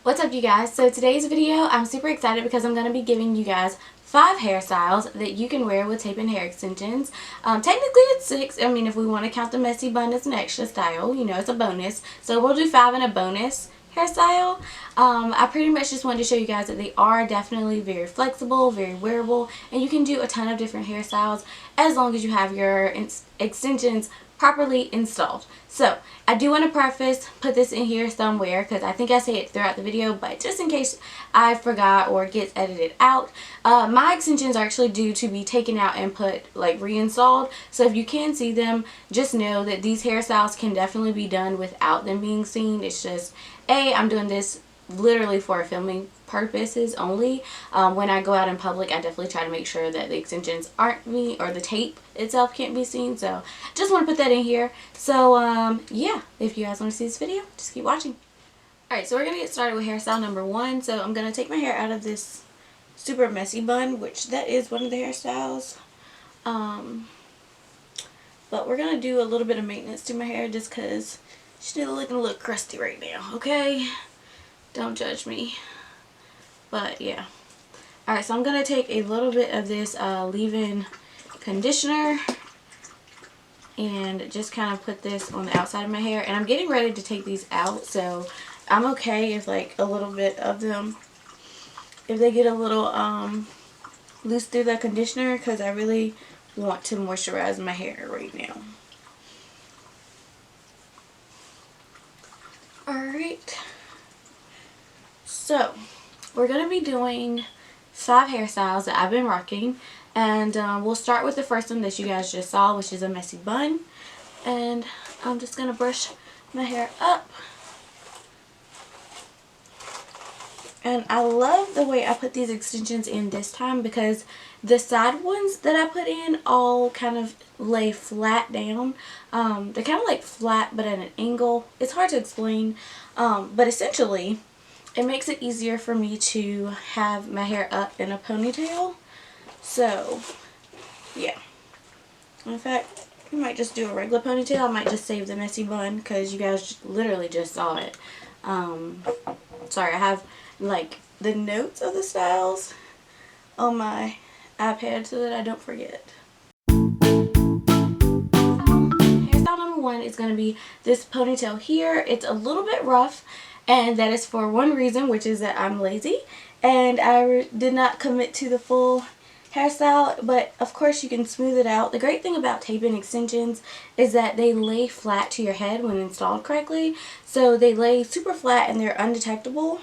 What's up, you guys? So today's video, I'm super excited because I'm going to be giving you guys 5 hairstyles that you can wear with tape and hair extensions. Technically it's 6. I mean, if we want to count the messy bun as an extra style, you know, it's a bonus. So we'll do 5 in a bonus hairstyle. I pretty much just wanted to show you guys that they are definitely very flexible, very wearable, and you can do a ton of different hairstyles as long as you have your extensions properly installed. So I do want to put this in here somewhere because I think I say it throughout the video, but just in case I forgot or it gets edited out, my extensions are actually due to be taken out and put like reinstalled. So if you can see them, just know that these hairstyles can definitely be done without them being seen. It's just I'm doing this literally for filming purposes only. When I go out in public, I definitely try to make sure that the extensions aren't me, or the tape itself can't be seen. So just want to put that in here. So yeah, if you guys want to see this video, just keep watching. Alright, so we're going to get started with hairstyle number 1. So I'm going to take my hair out of this super messy bun, which that is one of the hairstyles. But we're going to do a little bit of maintenance to my hair just because she's still looking a little crusty right now, okay? Don't judge me. But yeah. Alright, so I'm going to take a little bit of this leave-in conditioner and just kind of put this on the outside of my hair. And I'm getting ready to take these out, so I'm okay if like a little bit of them, if they get a little loose through the conditioner, because I really want to moisturize my hair right now. Alright. So, we're going to be doing 5 hairstyles that I've been rocking, and we'll start with the first one that you guys just saw, which is a messy bun. And I'm just going to brush my hair up. And I love the way I put these extensions in this time because the side ones that I put in all kind of lay flat down. They're kind of like flat but at an angle. It's hard to explain, but essentially it makes it easier for me to have my hair up in a ponytail. So, yeah. In fact, I might just do a regular ponytail. I might just save the messy bun because you guys literally just saw it. Sorry, I have like the notes of the styles on my iPad so that I don't forget. Hairstyle number 1 is going to be this ponytail here. It's a little bit rough. And that is for one reason, which is that I'm lazy and I did not commit to the full hairstyle, but of course you can smooth it out. The great thing about tape and extensions is that they lay flat to your head when installed correctly. So they lay super flat and they're undetectable.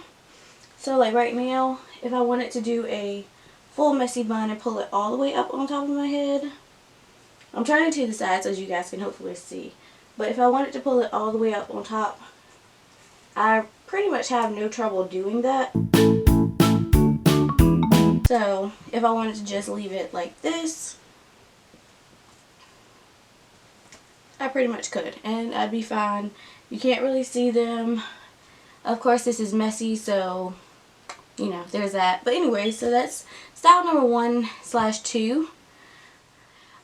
So like right now, if I wanted to do a full messy bun and pull it all the way up on top of my head, I'm trying to the side so you guys can hopefully see, but if I wanted to pull it all the way up on top, I pretty much have no trouble doing that. So if I wanted to just leave it like this, I pretty much could and I'd be fine. You can't really see them. Of course this is messy, so you know, there's that. But anyway, so that's style number 1/2.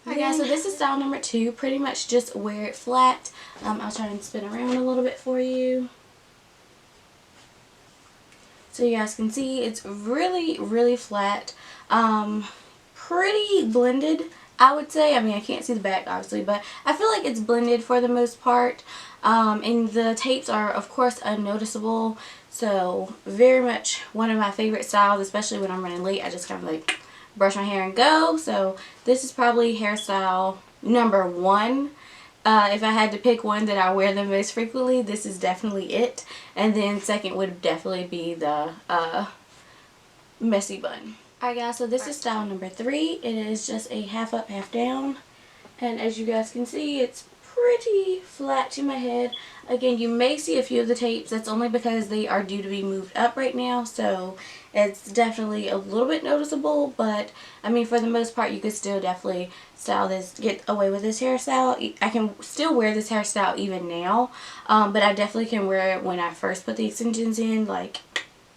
Alright guys, so this is style number 2. Pretty much just wear it flat. I'll try and spin around a little bit for you. So you guys can see it's really flat. Pretty blended, I would say. I mean, I can't see the back obviously, but I feel like it's blended for the most part. And the tapes are of course unnoticeable. So very much one of my favorite styles, especially when I'm running late. I just kind of like brush my hair and go. So this is probably hairstyle number 1. If I had to pick one that I wear the most frequently, this is definitely it. And then second would definitely be the messy bun. Alright guys, so this is style number 3. It is just a half up, half down. And as you guys can see, it's pretty flat to my head. Again, you may see a few of the tapes. That's only because they are due to be moved up right now. So it's definitely a little bit noticeable, but I mean, for the most part, you could still definitely style this, get away with this hairstyle. I can still wear this hairstyle even now, but I definitely can wear it when I first put the extensions in, like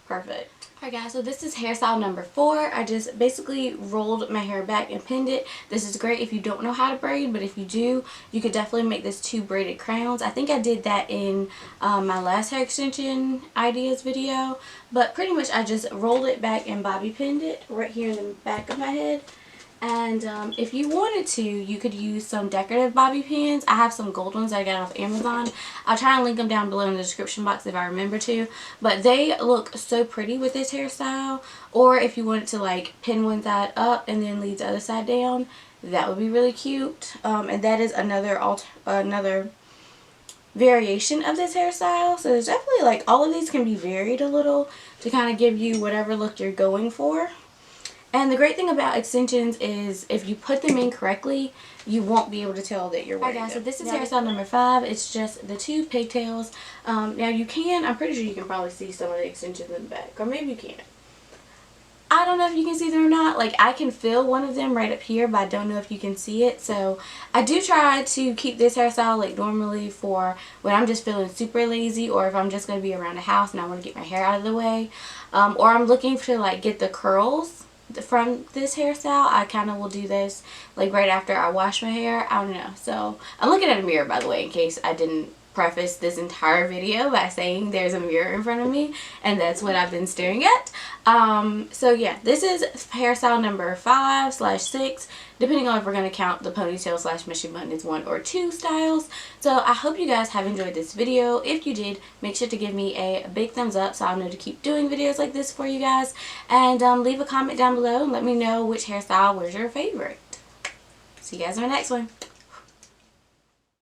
Perfect. Alright guys, so this is hairstyle number 4. I just basically rolled my hair back and pinned it. This is great if you don't know how to braid, but if you do, you could definitely make this 2 braided crowns. I think I did that in my last hair extension ideas video, but pretty much I just rolled it back and bobby pinned it right here in the back of my head. And if you wanted to, you could use some decorative bobby pins. I have some gold ones I got off Amazon. I'll try and link them down below in the description box if I remember to. But they look so pretty with this hairstyle. Or if you wanted to like pin one side up and then leave the other side down, that would be really cute. And that is another variation of this hairstyle. So there's definitely like all of these can be varied a little to kind of give you whatever look you're going for. And the great thing about extensions is if you put them in correctly, you won't be able to tell that you're wearing them. Alright guys, so this is hairstyle number 5. It's just the 2 pigtails. Now you can, I'm pretty sure you can probably see some of the extensions in the back. Or maybe you can't. I don't know if you can see them or not. Like, I can feel one of them right up here, but I don't know if you can see it. So I do try to keep this hairstyle like normally for when I'm just feeling super lazy, or if I'm just going to be around the house and I want to get my hair out of the way. Or I'm looking to like get the curls from this hairstyle. I kind of will do this like right after I wash my hair. I don't know. So I'm looking at a mirror, by the way, in case I didn't preface this entire video by saying there's a mirror in front of me, and that's what I've been staring at. So yeah, this is hairstyle number 5/6, depending on if we're going to count the ponytail / machine bun as 1 or 2 styles. So I hope you guys have enjoyed this video. If you did, make sure to give me a big thumbs up so I'll know to keep doing videos like this for you guys, and leave a comment down below and let me know which hairstyle was your favorite. See you guys in my next one.